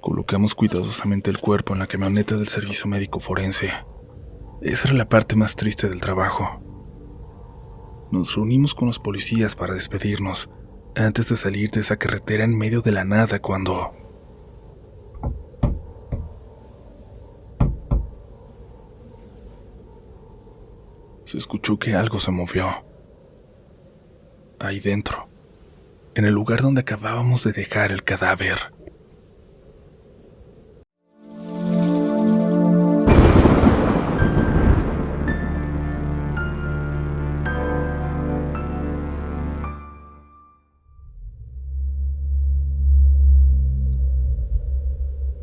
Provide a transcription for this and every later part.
Colocamos cuidadosamente el cuerpo en la camioneta del servicio médico forense. Esa era la parte más triste del trabajo. Nos reunimos con los policías para despedirnos antes de salir de esa carretera en medio de la nada cuando... se escuchó que algo se movió. Ahí dentro, en el lugar donde acabábamos de dejar el cadáver.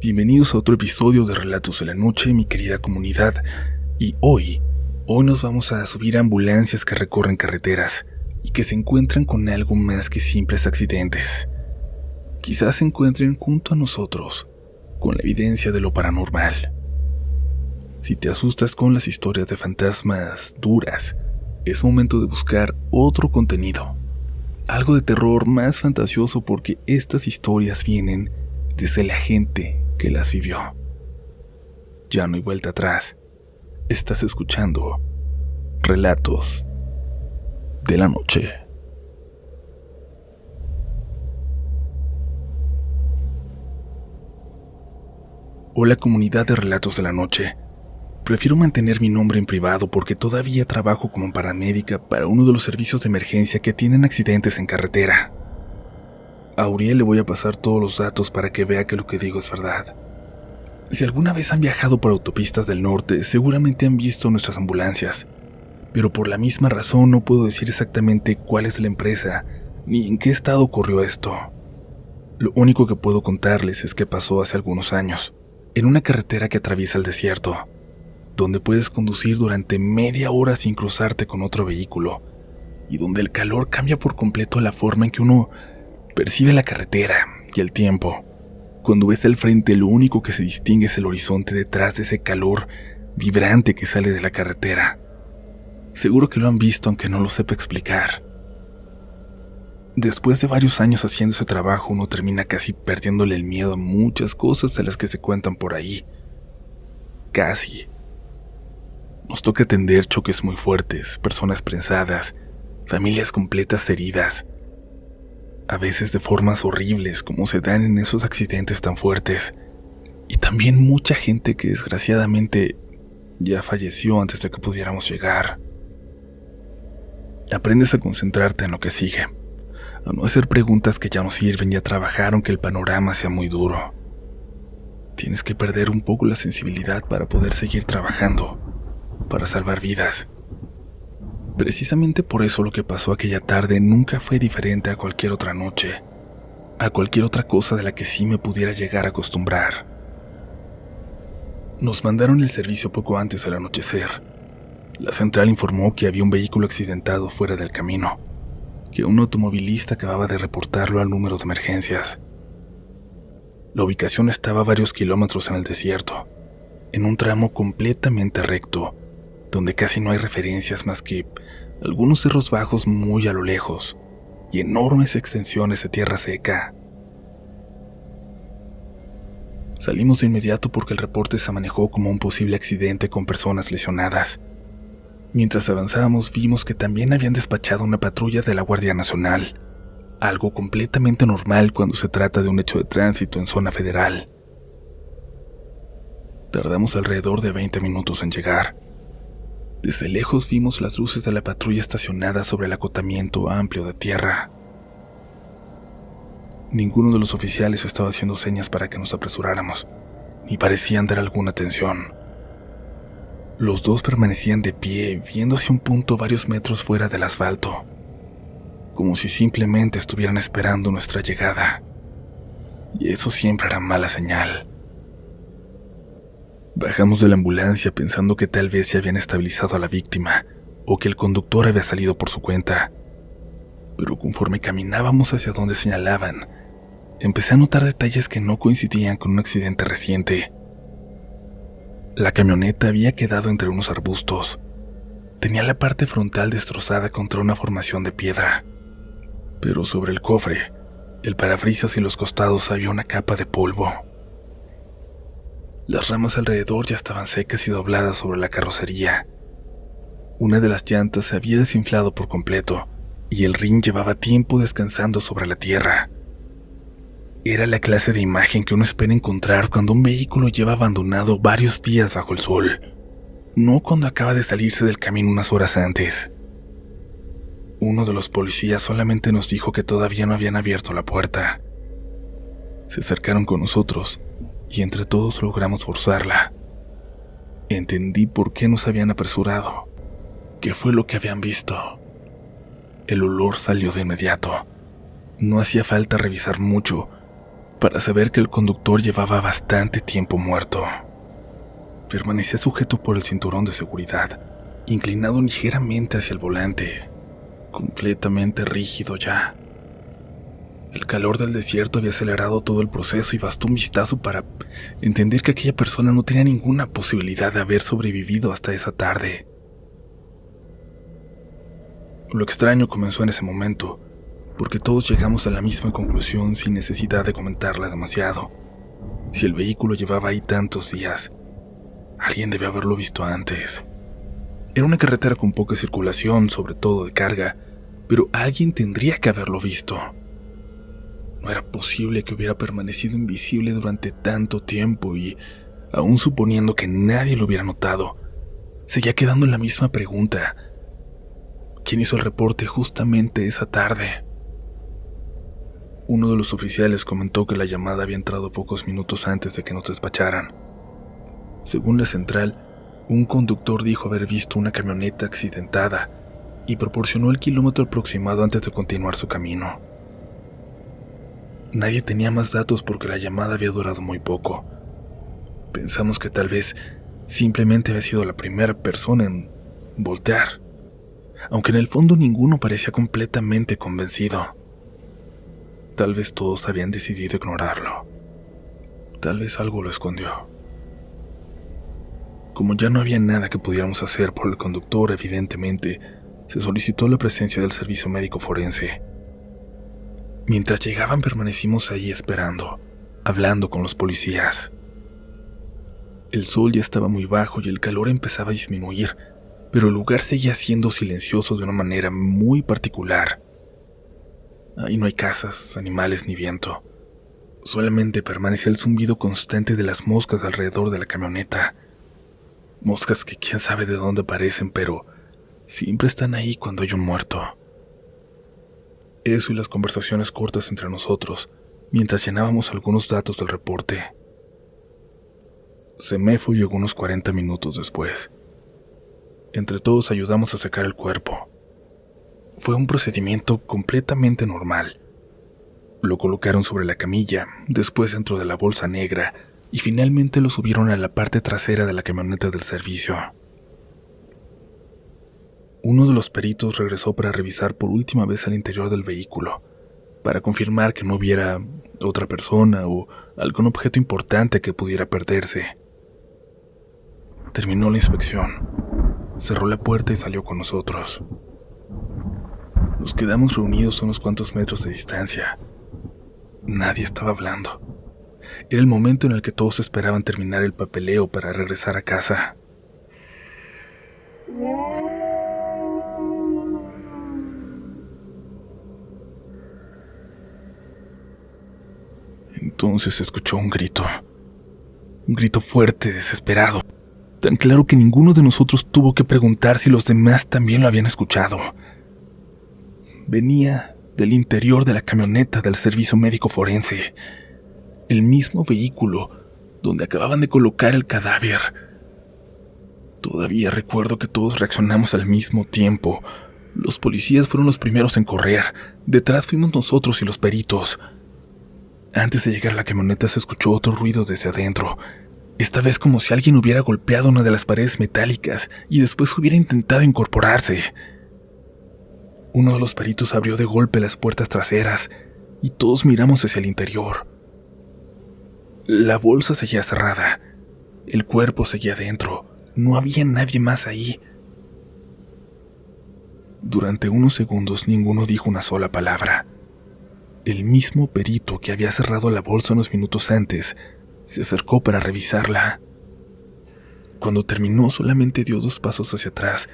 Bienvenidos a otro episodio de Relatos de la Noche, mi querida comunidad. Y hoy nos vamos a subir a ambulancias que recorren carreteras y que se encuentran con algo más que simples accidentes. Quizás se encuentren junto a nosotros con la evidencia de lo paranormal. Si te asustas con las historias de fantasmas duras, es momento de buscar otro contenido. Algo de terror más fantasioso porque estas historias vienen desde la gente que las vivió. Ya no hay vuelta atrás. Estás escuchando Relatos de la Noche. Hola comunidad de Relatos de la Noche. Prefiero mantener mi nombre en privado porque todavía trabajo como paramédica para uno de los servicios de emergencia que tienen accidentes en carretera. A Uriel le voy a pasar todos los datos para que vea que lo que digo es verdad. Si alguna vez han viajado por autopistas del norte, seguramente han visto nuestras ambulancias, pero por la misma razón no puedo decir exactamente cuál es la empresa ni en qué estado ocurrió esto. Lo único que puedo contarles es que pasó hace algunos años, en una carretera que atraviesa el desierto, donde puedes conducir durante media hora sin cruzarte con otro vehículo, y donde el calor cambia por completo la forma en que uno percibe la carretera y el tiempo. Cuando ves al frente, lo único que se distingue es el horizonte detrás de ese calor vibrante que sale de la carretera. Seguro que lo han visto aunque no lo sepa explicar. Después de varios años haciendo ese trabajo, uno termina casi perdiéndole el miedo a muchas cosas de las que se cuentan por ahí. Casi. Nos toca atender choques muy fuertes, personas prensadas, familias completas heridas. A veces de formas horribles como se dan en esos accidentes tan fuertes, y también mucha gente que desgraciadamente ya falleció antes de que pudiéramos llegar. Aprendes a concentrarte en lo que sigue, a no hacer preguntas que ya no sirven y a trabajar aunque el panorama sea muy duro. Tienes que perder un poco la sensibilidad para poder seguir trabajando, para salvar vidas. Precisamente por eso lo que pasó aquella tarde nunca fue diferente a cualquier otra noche, a cualquier otra cosa de la que sí me pudiera llegar a acostumbrar. Nos mandaron el servicio poco antes del anochecer. La central informó que había un vehículo accidentado fuera del camino, que un automovilista acababa de reportarlo al número de emergencias. La ubicación estaba a varios kilómetros en el desierto, en un tramo completamente recto, donde casi no hay referencias más que algunos cerros bajos muy a lo lejos y enormes extensiones de tierra seca. Salimos de inmediato porque el reporte se manejó como un posible accidente con personas lesionadas. Mientras avanzábamos vimos que también habían despachado una patrulla de la Guardia Nacional, algo completamente normal cuando se trata de un hecho de tránsito en zona federal. Tardamos alrededor de 20 minutos en llegar. Desde lejos vimos las luces de la patrulla estacionadas sobre el acotamiento amplio de tierra. Ninguno de los oficiales estaba haciendo señas para que nos apresuráramos, ni parecían dar alguna atención. Los dos permanecían de pie, viendo hacia un punto varios metros fuera del asfalto, como si simplemente estuvieran esperando nuestra llegada. Y eso siempre era mala señal. Bajamos de la ambulancia pensando que tal vez se habían estabilizado a la víctima o que el conductor había salido por su cuenta. Pero conforme caminábamos hacia donde señalaban, empecé a notar detalles que no coincidían con un accidente reciente. La camioneta había quedado entre unos arbustos. Tenía la parte frontal destrozada contra una formación de piedra. Pero sobre el cofre, el parabrisas y los costados había una capa de polvo. Las ramas alrededor ya estaban secas y dobladas sobre la carrocería. Una de las llantas se había desinflado por completo y el rin llevaba tiempo descansando sobre la tierra. Era la clase de imagen que uno espera encontrar cuando un vehículo lleva abandonado varios días bajo el sol, no cuando acaba de salirse del camino unas horas antes. Uno de los policías solamente nos dijo que todavía no habían abierto la puerta. Se acercaron con nosotros y entre todos logramos forzarla. Entendí por qué nos habían apresurado. ¿Qué fue lo que habían visto? El olor salió de inmediato. No hacía falta revisar mucho para saber que el conductor llevaba bastante tiempo muerto. Permanecía sujeto por el cinturón de seguridad, inclinado ligeramente hacia el volante, completamente rígido ya. El calor del desierto había acelerado todo el proceso y bastó un vistazo para entender que aquella persona no tenía ninguna posibilidad de haber sobrevivido hasta esa tarde. Lo extraño comenzó en ese momento, porque todos llegamos a la misma conclusión sin necesidad de comentarla demasiado. Si el vehículo llevaba ahí tantos días, alguien debió haberlo visto antes. Era una carretera con poca circulación, sobre todo de carga, pero alguien tendría que haberlo visto. No era posible que hubiera permanecido invisible durante tanto tiempo y, aun suponiendo que nadie lo hubiera notado, seguía quedando la misma pregunta. ¿Quién hizo el reporte justamente esa tarde? Uno de los oficiales comentó que la llamada había entrado pocos minutos antes de que nos despacharan. Según la central, un conductor dijo haber visto una camioneta accidentada y proporcionó el kilómetro aproximado antes de continuar su camino. Nadie tenía más datos porque la llamada había durado muy poco. Pensamos que tal vez simplemente había sido la primera persona en voltear, aunque en el fondo ninguno parecía completamente convencido. Tal vez todos habían decidido ignorarlo. Tal vez algo lo escondió. Como ya no había nada que pudiéramos hacer por el conductor, evidentemente, se solicitó la presencia del servicio médico forense. Mientras llegaban permanecimos ahí esperando, hablando con los policías. El sol ya estaba muy bajo y el calor empezaba a disminuir, pero el lugar seguía siendo silencioso de una manera muy particular. Ahí no hay casas, animales ni viento. Solamente permanecía el zumbido constante de las moscas alrededor de la camioneta. Moscas que quién sabe de dónde aparecen, pero siempre están ahí cuando hay un muerto. Eso y las conversaciones cortas entre nosotros, mientras llenábamos algunos datos del reporte. Semefo llegó unos 40 minutos después. Entre todos ayudamos a sacar el cuerpo. Fue un procedimiento completamente normal. Lo colocaron sobre la camilla, después dentro de la bolsa negra, y finalmente lo subieron a la parte trasera de la camioneta del servicio. Uno de los peritos regresó para revisar por última vez el interior del vehículo, para confirmar que no hubiera otra persona o algún objeto importante que pudiera perderse. Terminó la inspección, cerró la puerta y salió con nosotros. Nos quedamos reunidos a unos cuantos metros de distancia. Nadie estaba hablando. Era el momento en el que todos esperaban terminar el papeleo para regresar a casa. Entonces se escuchó un grito fuerte, desesperado, tan claro que ninguno de nosotros tuvo que preguntar si los demás también lo habían escuchado. Venía del interior de la camioneta del servicio médico forense, el mismo vehículo donde acababan de colocar el cadáver. Todavía recuerdo que todos reaccionamos al mismo tiempo. Los policías fueron los primeros en correr, detrás fuimos nosotros y los peritos. Antes de llegar a la camioneta se escuchó otro ruido desde adentro, esta vez como si alguien hubiera golpeado una de las paredes metálicas y después hubiera intentado incorporarse. Uno de los peritos abrió de golpe las puertas traseras y todos miramos hacia el interior. La bolsa seguía cerrada, el cuerpo seguía dentro, no había nadie más ahí. Durante unos segundos ninguno dijo una sola palabra. El mismo perito que había cerrado la bolsa unos minutos antes Se acercó para revisarla. Cuando terminó, solamente dio 2 pasos hacia atrás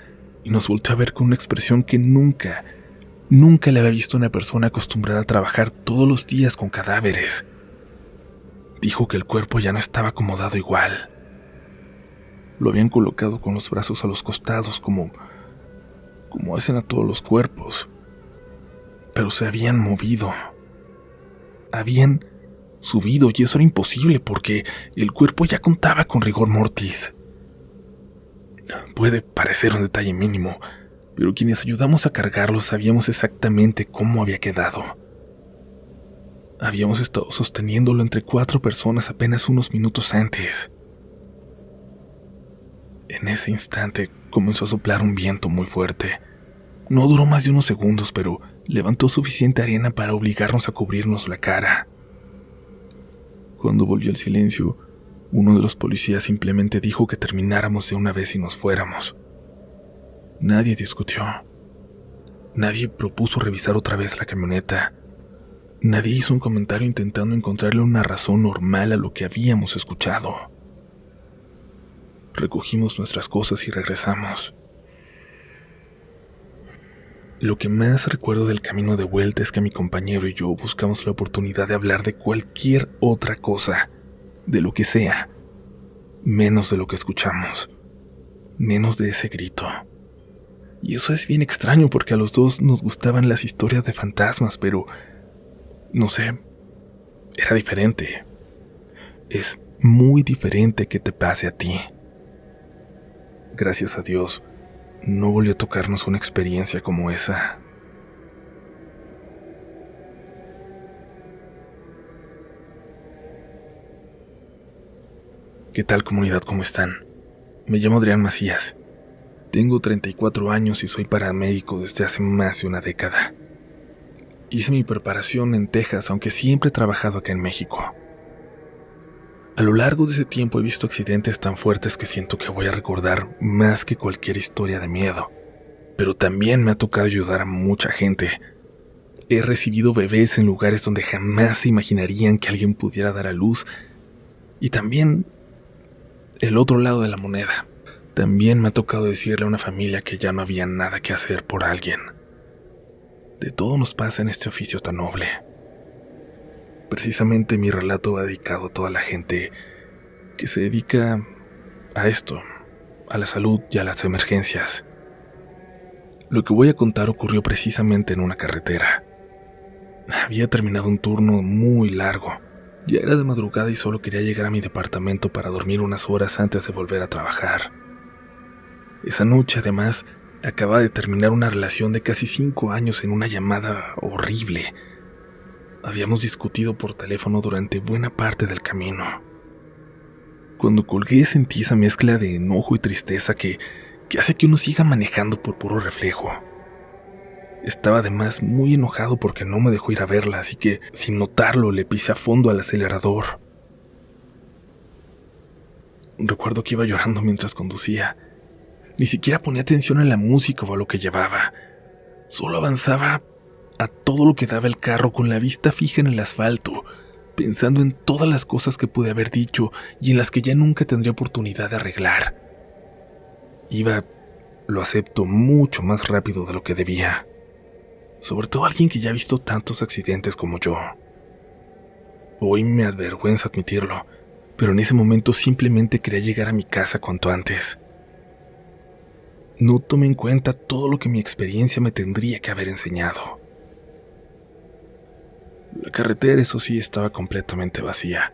y nos volteó a ver con una expresión que nunca le había visto a una persona acostumbrada a trabajar todos los días con cadáveres. Dijo que el cuerpo ya no estaba acomodado igual. Lo habían colocado con los brazos a los costados, como hacen a todos los cuerpos. Pero se habían movido. Habían subido, y eso era imposible porque el cuerpo ya contaba con rigor mortis. Puede parecer un detalle mínimo, pero quienes ayudamos a cargarlo sabíamos exactamente cómo había quedado. Habíamos estado sosteniéndolo entre 4 personas apenas unos minutos antes. En ese instante comenzó a soplar un viento muy fuerte. No duró más de unos segundos, pero levantó suficiente arena para obligarnos a cubrirnos la cara. Cuando volvió el silencio, uno de los policías simplemente dijo que termináramos de una vez y nos fuéramos. Nadie discutió. Nadie propuso revisar otra vez la camioneta. Nadie hizo un comentario intentando encontrarle una razón normal a lo que habíamos escuchado. Recogimos nuestras cosas y regresamos. Lo que más recuerdo del camino de vuelta es que mi compañero y yo buscamos la oportunidad de hablar de cualquier otra cosa, de lo que sea, menos de lo que escuchamos, menos de ese grito. Y eso es bien extraño porque a los dos nos gustaban las historias de fantasmas, pero, no sé, era diferente. Es muy diferente que te pase a ti. Gracias a Dios, no volvió a tocarnos una experiencia como esa. ¿Qué tal, comunidad? ¿Cómo están? Me llamo Adrián Macías. Tengo 34 años y soy paramédico desde hace más de una década. Hice mi preparación en Texas, aunque siempre he trabajado acá en México. A lo largo de ese tiempo he visto accidentes tan fuertes que siento que voy a recordar más que cualquier historia de miedo. Pero también me ha tocado ayudar a mucha gente. He recibido bebés en lugares donde jamás se imaginarían que alguien pudiera dar a luz. Y también el otro lado de la moneda. También me ha tocado decirle a una familia que ya no había nada que hacer por alguien. De todo nos pasa en este oficio tan noble. Precisamente mi relato va dedicado a toda la gente que se dedica a esto, a la salud y a las emergencias. Lo que voy a contar ocurrió precisamente en una carretera. Había terminado un turno muy largo. Ya era de madrugada y solo quería llegar a mi departamento para dormir unas horas antes de volver a trabajar. Esa noche, además, acababa de terminar una relación de casi 5 años en una llamada horrible. Habíamos discutido por teléfono durante buena parte del camino. Cuando colgué sentí esa mezcla de enojo y tristeza que hace que uno siga manejando por puro reflejo. Estaba además muy enojado porque no me dejó ir a verla, así que sin notarlo le pisé a fondo al acelerador. Recuerdo que iba llorando mientras conducía. Ni siquiera ponía atención a la música o a lo que llevaba. Solo avanzaba a todo lo que daba el carro con la vista fija en el asfalto, pensando en todas las cosas que pude haber dicho y en las que ya nunca tendría oportunidad de arreglar. Iba, lo acepto, mucho más rápido de lo que debía. Sobre todo alguien que ya ha visto tantos accidentes como yo. Hoy me avergüenza admitirlo, pero en ese momento simplemente quería llegar a mi casa cuanto antes. No tomé en cuenta todo lo que mi experiencia me tendría que haber enseñado. La carretera, eso sí, estaba completamente vacía.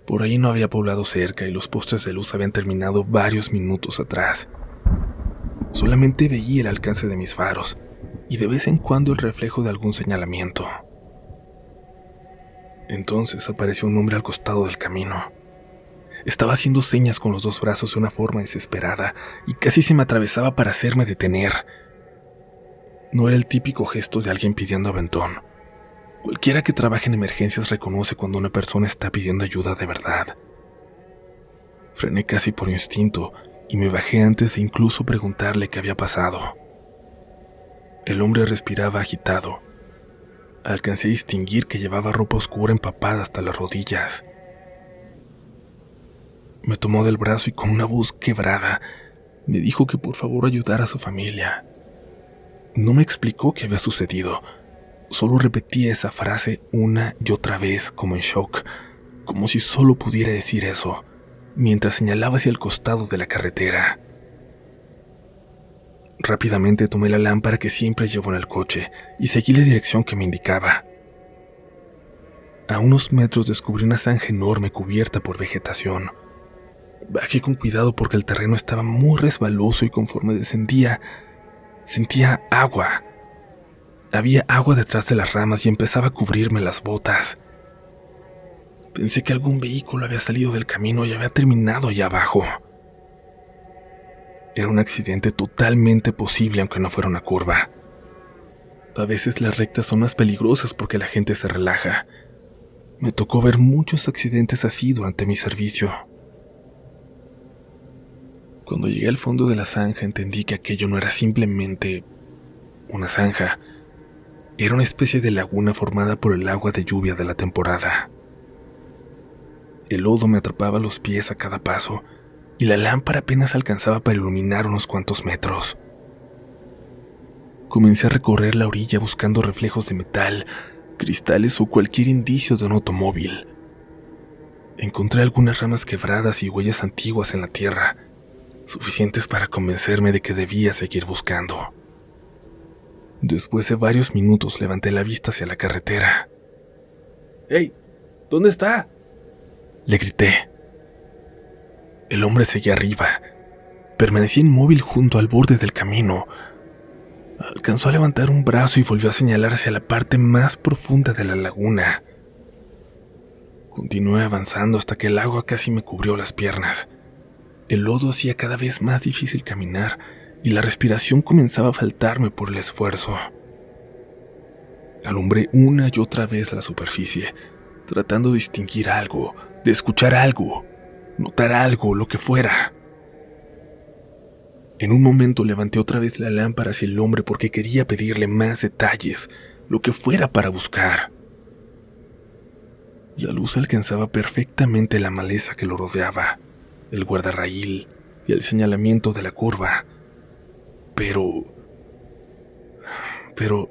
Por ahí no había poblado cerca y los postes de luz habían terminado varios minutos atrás. Solamente veía el alcance de mis faros y de vez en cuando el reflejo de algún señalamiento. Entonces apareció un hombre al costado del camino. Estaba haciendo señas con los 2 brazos de una forma desesperada y casi se me atravesaba para hacerme detener. No era el típico gesto de alguien pidiendo aventón. Cualquiera que trabaje en emergencias reconoce cuando una persona está pidiendo ayuda de verdad. Frené casi por instinto y me bajé antes de incluso preguntarle qué había pasado. El hombre respiraba agitado. Alcancé a distinguir que llevaba ropa oscura empapada hasta las rodillas. Me tomó del brazo y con una voz quebrada me dijo que por favor ayudara a su familia. No me explicó qué había sucedido, solo repetía esa frase una y otra vez como en shock, como si solo pudiera decir eso, mientras señalaba hacia el costado de la carretera. Rápidamente tomé la lámpara que siempre llevo en el coche y seguí la dirección que me indicaba. A unos metros descubrí una zanja enorme cubierta por vegetación. Bajé con cuidado porque el terreno estaba muy resbaloso y conforme descendía, sentía agua. Había agua detrás de las ramas y empezaba a cubrirme las botas. Pensé que algún vehículo había salido del camino y había terminado allá abajo. Era un accidente totalmente posible aunque no fuera una curva. A veces las rectas son más peligrosas porque la gente se relaja. Me tocó ver muchos accidentes así durante mi servicio. Cuando llegué al fondo de la zanja entendí que aquello no era simplemente una zanja. Era una especie de laguna formada por el agua de lluvia de la temporada. El lodo me atrapaba los pies a cada paso y la lámpara apenas alcanzaba para iluminar unos cuantos metros. Comencé a recorrer la orilla buscando reflejos de metal, cristales o cualquier indicio de un automóvil. Encontré algunas ramas quebradas y huellas antiguas en la tierra, suficientes para convencerme de que debía seguir buscando. Después de varios minutos levanté la vista hacia la carretera. ¡Hey! ¿Dónde está?, le grité. El hombre seguía arriba. Permanecía inmóvil junto al borde del camino. Alcanzó a levantar un brazo y volvió a señalar hacia la parte más profunda de la laguna. Continué avanzando hasta que el agua casi me cubrió las piernas. El lodo hacía cada vez más difícil caminar y la respiración comenzaba a faltarme por el esfuerzo. Alumbré una y otra vez a la superficie, tratando de distinguir algo, de escuchar algo, notar algo, lo que fuera. En un momento levanté otra vez la lámpara hacia el hombre porque quería pedirle más detalles, lo que fuera para buscar. La luz alcanzaba perfectamente la maleza que lo rodeaba, el guardarraíl y el señalamiento de la curva. Pero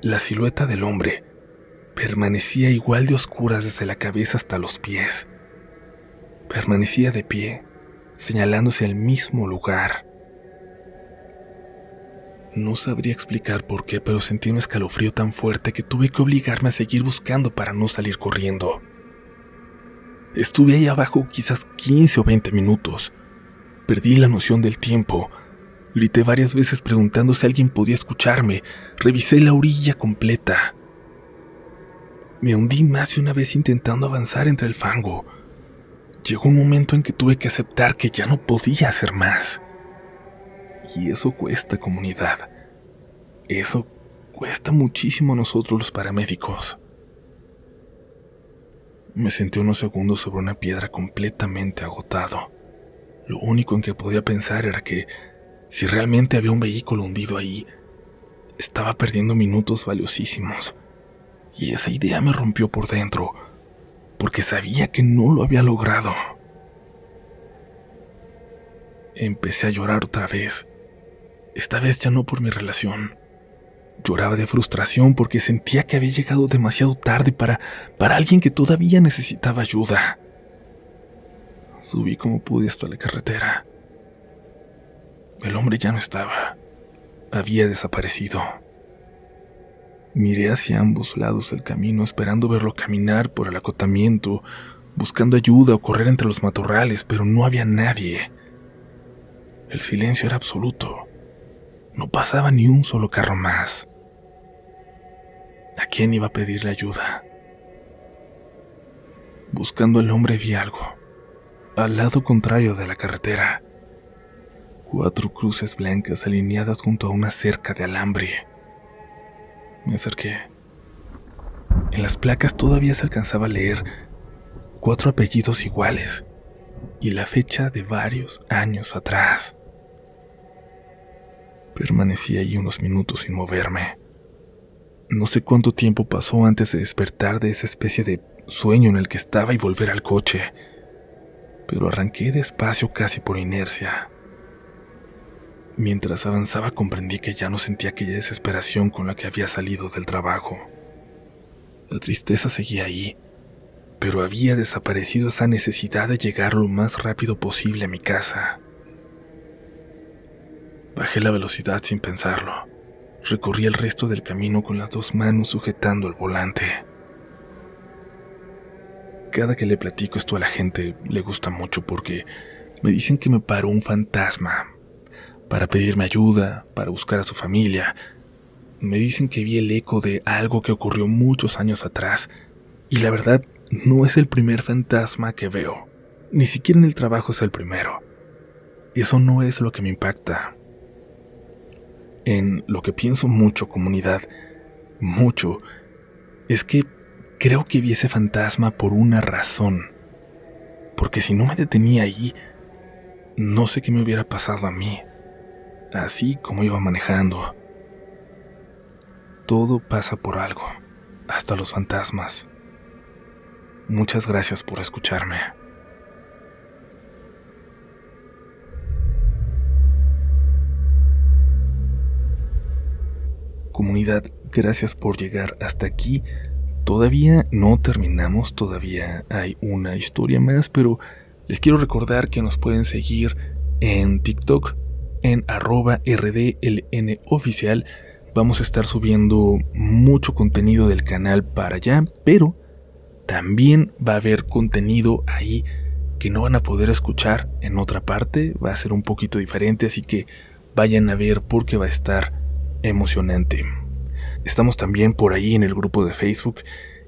la silueta del hombre permanecía igual de oscura desde la cabeza hasta los pies. Permanecía de pie, señalándose al mismo lugar. No sabría explicar por qué, pero sentí un escalofrío tan fuerte que tuve que obligarme a seguir buscando para no salir corriendo. Estuve ahí abajo quizás 15 o 20 minutos. Perdí la noción del tiempo. Grité varias veces preguntando si alguien podía escucharme. Revisé la orilla completa. Me hundí más de una vez intentando avanzar entre el fango. Llegó un momento en que tuve que aceptar que ya no podía hacer más. Y eso cuesta, comunidad. Eso cuesta muchísimo a nosotros los paramédicos. Me senté unos segundos sobre una piedra completamente agotado. Lo único en que podía pensar era que, si realmente había un vehículo hundido ahí, estaba perdiendo minutos valiosísimos. Y esa idea me rompió por dentro, porque sabía que no lo había logrado. Empecé a llorar otra vez. Esta vez ya no por mi relación. Lloraba de frustración porque sentía que había llegado demasiado tarde para alguien que todavía necesitaba ayuda. Subí como pude hasta la carretera. El hombre ya no estaba. Había desaparecido. Miré hacia ambos lados del camino esperando verlo caminar por el acotamiento, buscando ayuda o correr entre los matorrales, pero no había nadie. El silencio era absoluto. No pasaba ni un solo carro más. ¿A quién iba a pedirle ayuda? Buscando al hombre vi algo. Al lado contrario de la carretera. 4 cruces blancas alineadas junto a una cerca de alambre. Me acerqué. En las placas todavía se alcanzaba a leer 4 apellidos iguales y la fecha de varios años atrás. Permanecí allí unos minutos sin moverme. No sé cuánto tiempo pasó antes de despertar de esa especie de sueño en el que estaba y volver al coche. pero arranqué despacio casi por inercia. Mientras avanzaba comprendí que ya no sentía aquella desesperación con la que había salido del trabajo. La tristeza seguía ahí, pero había desaparecido esa necesidad de llegar lo más rápido posible a mi casa. Bajé la velocidad sin pensarlo. Recorrí el resto del camino con las 2 manos sujetando el volante. Cada que le platico esto a la gente le gusta mucho porque me dicen que me paró un fantasma para pedirme ayuda, para buscar a su familia. Me dicen que vi el eco de algo que ocurrió muchos años atrás, y la verdad no es el primer fantasma que veo, ni siquiera en el trabajo es el primero. Eso no es lo que me impacta. En lo que pienso mucho, comunidad, mucho, es que creo que vi ese fantasma por una razón, porque si no me detenía ahí, no sé qué me hubiera pasado a mí, así como iba manejando. Todo pasa por algo, hasta los fantasmas. Muchas gracias por escucharme. Comunidad, gracias por llegar hasta aquí. Todavía no terminamos, todavía hay una historia más, pero les quiero recordar que nos pueden seguir en TikTok, en @rdlnoficial. Vamos a estar subiendo mucho contenido del canal para allá, pero también va a haber contenido ahí que no van a poder escuchar en otra parte. Va a ser un poquito diferente, así que vayan a ver porque va a estar emocionante. Estamos también por ahí en el grupo de Facebook,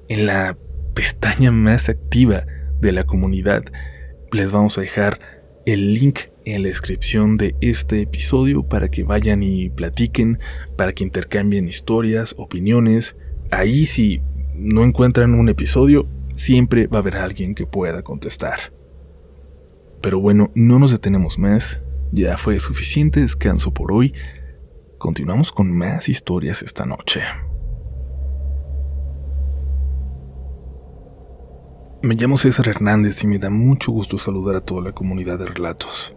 en la pestaña más activa de la comunidad. Les vamos a dejar el link en la descripción de este episodio para que vayan y platiquen, para que intercambien historias, opiniones. Ahí si no encuentran un episodio, siempre va a haber alguien que pueda contestar. Pero bueno, no nos detenemos más. Ya fue suficiente descanso por hoy. Continuamos con más historias esta noche. Me llamo César Hernández y me da mucho gusto saludar a toda la comunidad de relatos.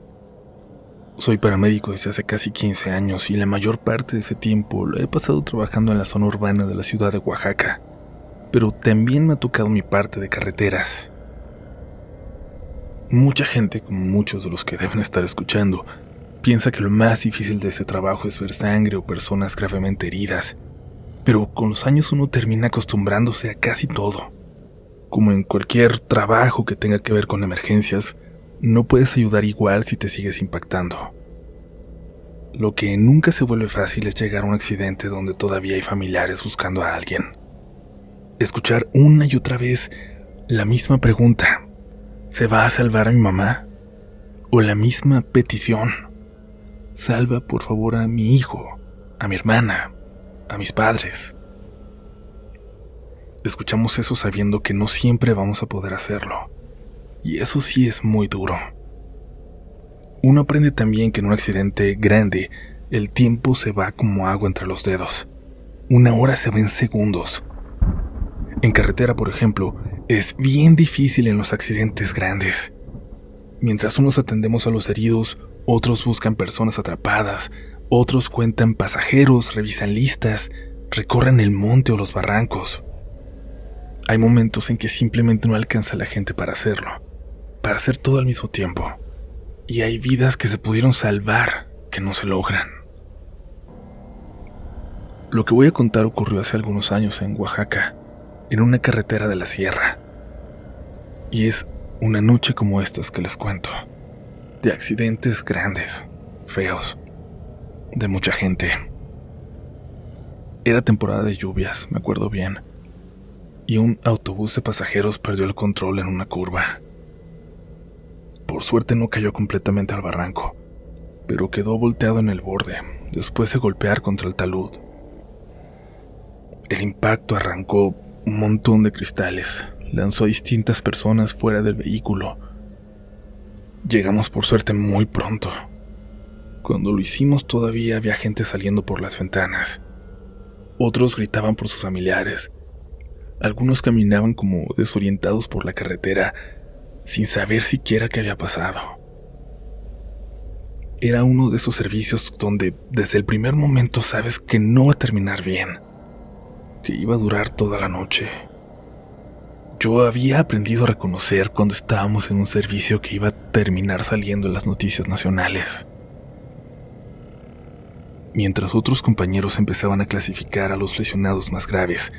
Soy paramédico desde hace casi 15 años y la mayor parte de ese tiempo lo he pasado trabajando en la zona urbana de la ciudad de Oaxaca, pero también me ha tocado mi parte de carreteras. Mucha gente, como muchos de los que deben estar escuchando, piensa que lo más difícil de este trabajo es ver sangre o personas gravemente heridas, pero con los años uno termina acostumbrándose a casi todo. Como en cualquier trabajo que tenga que ver con emergencias, no puedes ayudar igual si te sigues impactando. Lo que nunca se vuelve fácil es llegar a un accidente donde todavía hay familiares buscando a alguien. Escuchar una y otra vez la misma pregunta: ¿se va a salvar a mi mamá? O la misma petición: salva por favor a mi hijo, a mi hermana, a mis padres. Escuchamos eso sabiendo que no siempre vamos a poder hacerlo, y eso sí es muy duro. Uno aprende también que en un accidente grande, el tiempo se va como agua entre los dedos. 1 hora se va en segundos. En carretera, por ejemplo, es bien difícil en los accidentes grandes. Mientras unos atendemos a los heridos, otros buscan personas atrapadas, otros cuentan pasajeros, revisan listas, recorren el monte o los barrancos. Hay momentos en que simplemente no alcanza la gente para hacerlo, para hacer todo al mismo tiempo. Y hay vidas que se pudieron salvar, que no se logran. Lo que voy a contar ocurrió hace algunos años en Oaxaca, en una carretera de la sierra. Y es una noche como estas que les cuento, de accidentes grandes, feos, de mucha gente. Era temporada de lluvias, me acuerdo bien, y un autobús de pasajeros perdió el control en una curva. Por suerte no cayó completamente al barranco, pero quedó volteado en el borde, después de golpear contra el talud. El impacto arrancó un montón de cristales, lanzó a distintas personas fuera del vehículo. Llegamos por suerte muy pronto. Cuando lo hicimos todavía había gente saliendo por las ventanas. Otros gritaban por sus familiares. Algunos caminaban como desorientados por la carretera, sin saber siquiera qué había pasado. Era uno de esos servicios donde desde el primer momento sabes que no va a terminar bien, que iba a durar toda la noche. Yo había aprendido a reconocer cuando estábamos en un servicio que iba a terminar saliendo en las noticias nacionales. Mientras otros compañeros empezaban a clasificar a los lesionados más graves,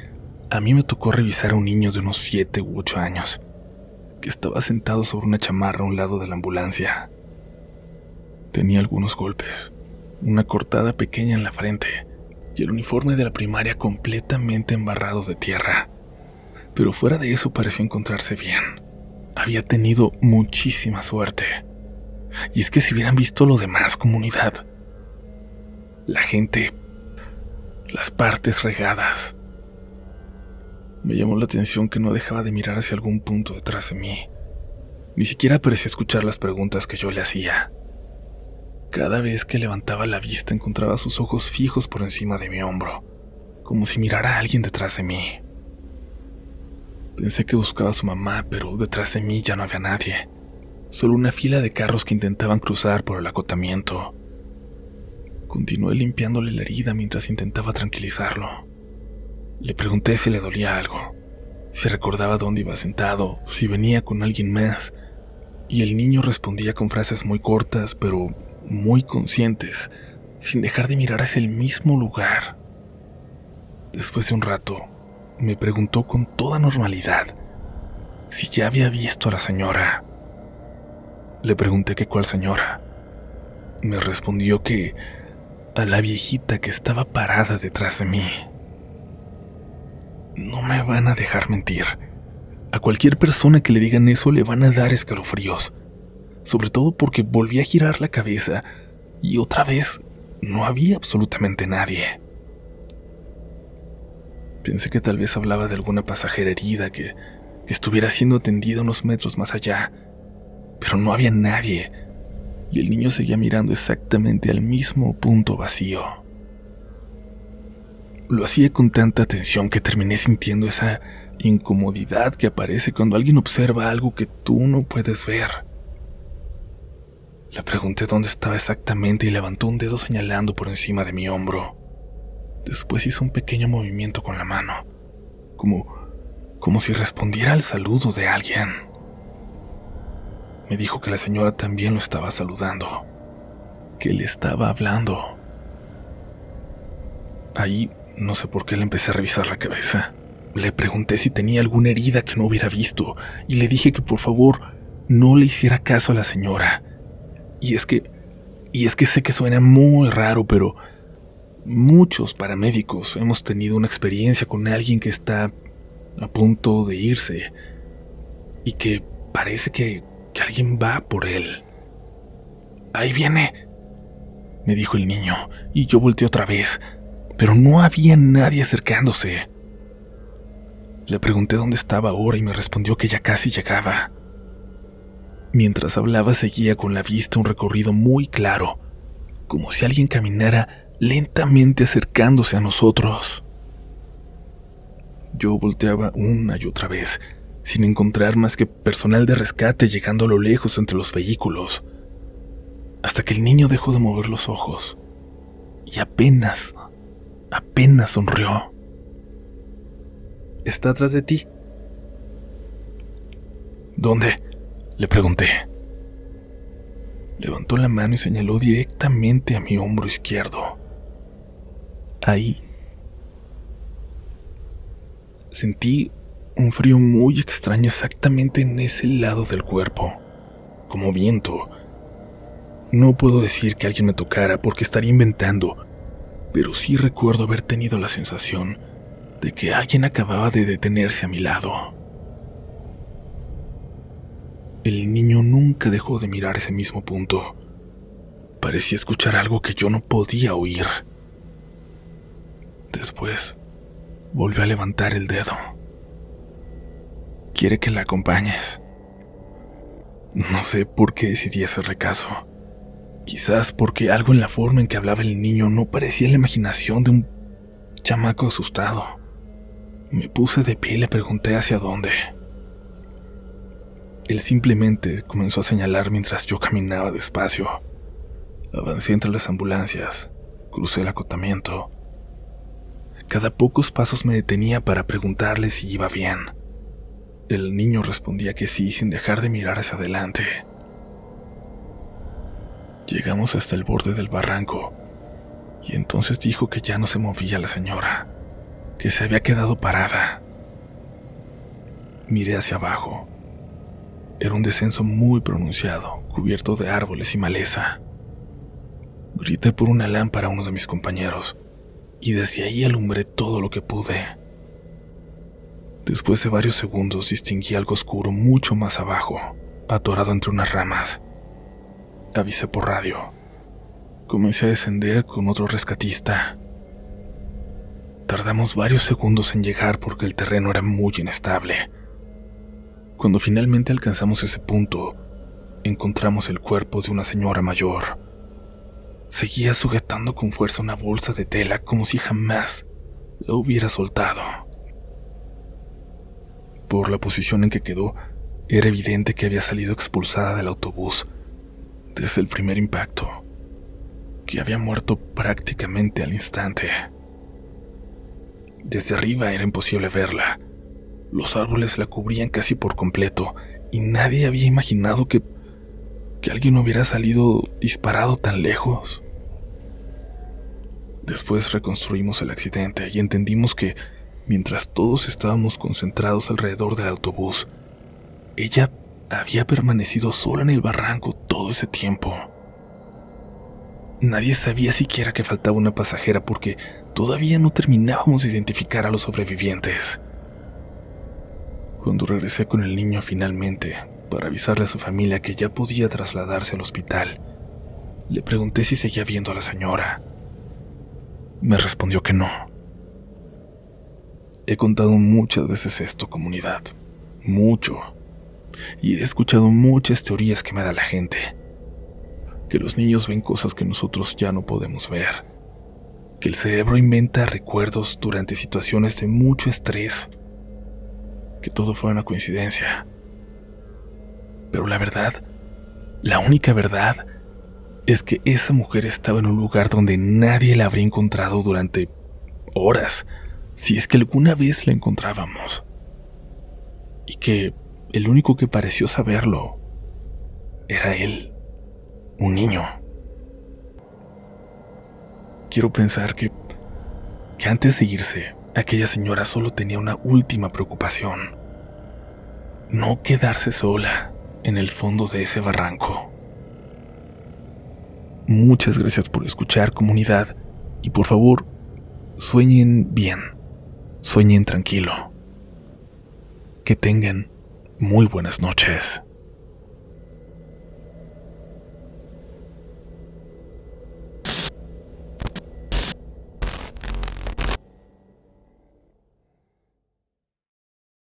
a mí me tocó revisar a un niño de unos 7 u 8 años, que estaba sentado sobre una chamarra a un lado de la ambulancia. Tenía algunos golpes, una cortada pequeña en la frente y el uniforme de la primaria completamente embarrado de tierra. Pero fuera de eso pareció encontrarse bien. Había tenido muchísima suerte. Y es que si hubieran visto lo demás, comunidad, la gente, las partes regadas. Me llamó la atención que no dejaba de mirar hacia algún punto detrás de mí. Ni siquiera parecía escuchar las preguntas que yo le hacía. Cada vez que levantaba la vista encontraba sus ojos fijos por encima de mi hombro, como si mirara a alguien detrás de mí. Pensé que buscaba a su mamá, pero detrás de mí ya no había nadie. Solo una fila de carros que intentaban cruzar por el acotamiento. Continué limpiándole la herida mientras intentaba tranquilizarlo. Le pregunté si le dolía algo, si recordaba dónde iba sentado, si venía con alguien más, y el niño respondía con frases muy cortas, pero muy conscientes, sin dejar de mirar hacia el mismo lugar. Después de un rato, me preguntó con toda normalidad si ya había visto a la señora. Le pregunté que cuál señora. Me respondió que a la viejita que estaba parada detrás de mí. No me van a dejar mentir. A cualquier persona que le digan eso le van a dar escalofríos. Sobre todo porque volví a girar la cabeza y otra vez no había absolutamente nadie. Pensé que tal vez hablaba de alguna pasajera herida que estuviera siendo atendida unos metros más allá, pero no había nadie, y el niño seguía mirando exactamente al mismo punto vacío. Lo hacía con tanta atención que terminé sintiendo esa incomodidad que aparece cuando alguien observa algo que tú no puedes ver. Le pregunté dónde estaba exactamente y levantó un dedo señalando por encima de mi hombro. Después hizo un pequeño movimiento con la mano, como si respondiera al saludo de alguien. Me dijo que la señora también lo estaba saludando, que le estaba hablando. Ahí no sé por qué le empecé a revisar la cabeza. Le pregunté si tenía alguna herida que no hubiera visto y le dije que por favor no le hiciera caso a la señora. Y es que sé que suena muy raro, pero muchos paramédicos hemos tenido una experiencia con alguien que está a punto de irse y que parece que alguien va por él. «Ahí viene», me dijo el niño, y yo volteé otra vez, pero no había nadie acercándose. Le pregunté dónde estaba ahora y me respondió que ya casi llegaba. Mientras hablaba seguía con la vista un recorrido muy claro, como si alguien caminara lentamente acercándose a nosotros. Yo volteaba una y otra vez, sin encontrar más que personal de rescate llegando a lo lejos entre los vehículos, hasta que el niño dejó de mover los ojos y apenas sonrió. «¿Está atrás de ti?» «¿Dónde?», le pregunté. Levantó la mano y señaló directamente a mi hombro izquierdo. Ahí. Sentí un frío muy extraño exactamente en ese lado del cuerpo, como viento. No puedo decir que alguien me tocara porque estaría inventando, pero sí recuerdo haber tenido la sensación de que alguien acababa de detenerse a mi lado. El niño nunca dejó de mirar ese mismo punto. Parecía escuchar algo que yo no podía oír. Después, volvió a levantar el dedo. «¿Quiere que la acompañes?» No sé por qué decidí hacerle caso. Quizás porque algo en la forma en que hablaba el niño no parecía la imaginación de un chamaco asustado. Me puse de pie y le pregunté hacia dónde. Él simplemente comenzó a señalar mientras yo caminaba despacio. Avancé entre las ambulancias, crucé el acotamiento. Cada pocos pasos me detenía para preguntarle si iba bien. El niño respondía que sí, sin dejar de mirar hacia adelante. Llegamos hasta el borde del barranco, y entonces dijo que ya no se movía la señora, que se había quedado parada. Miré hacia abajo. Era un descenso muy pronunciado, cubierto de árboles y maleza. Grité por una lámpara a uno de mis compañeros, y desde ahí alumbré todo lo que pude. Después de varios segundos distinguí algo oscuro mucho más abajo, atorado entre unas ramas. Avisé por radio. Comencé a descender con otro rescatista. Tardamos varios segundos en llegar porque el terreno era muy inestable. Cuando finalmente alcanzamos ese punto, encontramos el cuerpo de una señora mayor. Seguía sujetando con fuerza una bolsa de tela como si jamás la hubiera soltado. Por la posición en que quedó, era evidente que había salido expulsada del autobús desde el primer impacto, que había muerto prácticamente al instante. Desde arriba era imposible verla. Los árboles la cubrían casi por completo y nadie había imaginado que alguien hubiera salido disparado tan lejos. Después reconstruimos el accidente y entendimos que, mientras todos estábamos concentrados alrededor del autobús, ella había permanecido sola en el barranco todo ese tiempo. Nadie sabía siquiera que faltaba una pasajera porque todavía no terminábamos de identificar a los sobrevivientes. Cuando regresé con el niño finalmente, para avisarle a su familia que ya podía trasladarse al hospital, le pregunté si seguía viendo a la señora. Me respondió que no. He contado muchas veces esto, comunidad. Mucho. Y he escuchado muchas teorías que me da la gente. Que los niños ven cosas que nosotros ya no podemos ver. Que el cerebro inventa recuerdos durante situaciones de mucho estrés. Que todo fue una coincidencia. Pero la verdad, la única verdad, es que esa mujer estaba en un lugar donde nadie la habría encontrado durante horas, si es que alguna vez la encontrábamos. Y que el único que pareció saberlo era él, un niño. Quiero pensar que antes de irse, aquella señora solo tenía una última preocupación: no quedarse sola en el fondo de ese barranco. Muchas gracias por escuchar, comunidad, y por favor, sueñen bien, sueñen tranquilo. Que tengan muy buenas noches.